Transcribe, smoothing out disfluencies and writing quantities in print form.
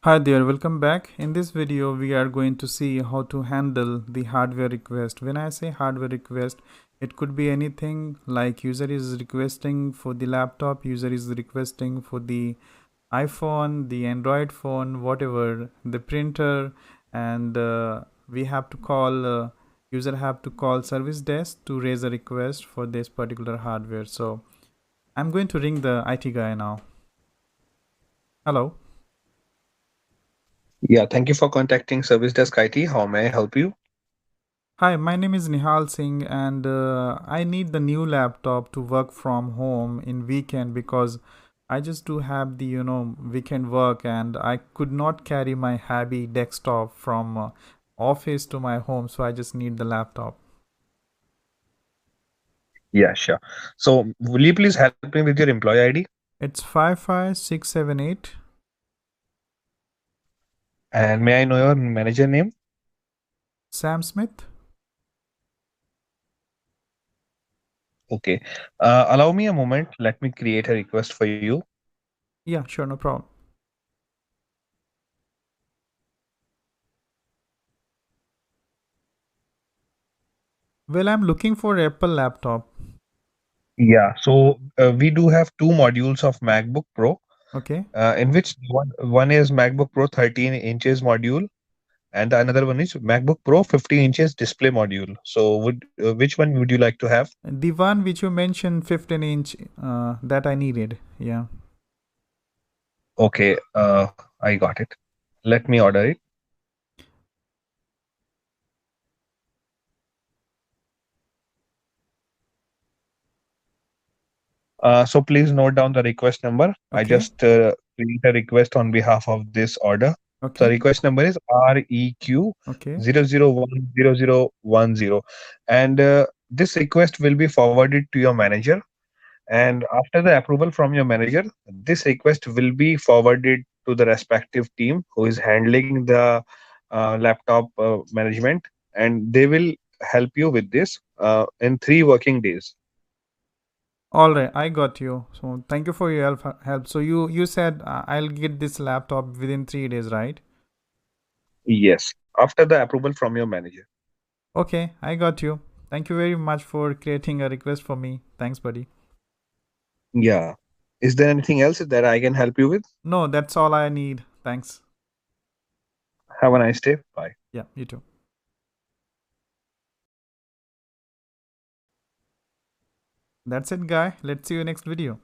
Hi there, welcome back. In this video, we are going to see how to handle the hardware request. When I say hardware request, it could be anything like user is requesting for the laptop, user is requesting for the iPhone, the Android phone, whatever, the printer, and we have to call, user have to call service desk to raise a request for this particular hardware. So I'm going to ring the IT guy now. Hello. Yeah, thank you for contacting Service Desk IT. How may I help you? Hi, my name is Nihal Singh, and I need the new laptop to work from home in weekend because I just do have the weekend work, and I could not carry my heavy desktop from office to my home, so I just need the laptop. Yeah, sure. So, will you please help me with your employee ID? It's 55678 And may I know your manager name? Sam Smith. Okay. Allow me a moment. Let me create a request for you. Yeah, sure, no problem. Well, I'm looking for Apple laptop. Yeah, so we do have two modules of MacBook Pro, Okay. in which one is MacBook Pro 13 inches module, and the another one is MacBook Pro 15 inches display module. So, which one would you like to have? The one which you mentioned, 15-inch, that I needed. Yeah. Okay, I got it. Let me order it. So please note down the request number. I Okay. just create a request on behalf of this order. So Okay. request number is REQ Okay. 001010, and this request will be forwarded to your manager. And after the approval from your manager, this request will be forwarded to the respective team who is handling the laptop management, and they will help you with this in 3 working days. All right, I got you. So thank you for your help. So you said I'll get this laptop within 3 days, right? Yes, after the approval from your manager. Okay, I got you. Thank you very much for creating a request for me. Thanks, buddy. Yeah. Is there anything else that I can help you with? No, that's all I need. Thanks. Have a nice day. Bye. Yeah, you too. That's it, guy. Let's see you next video.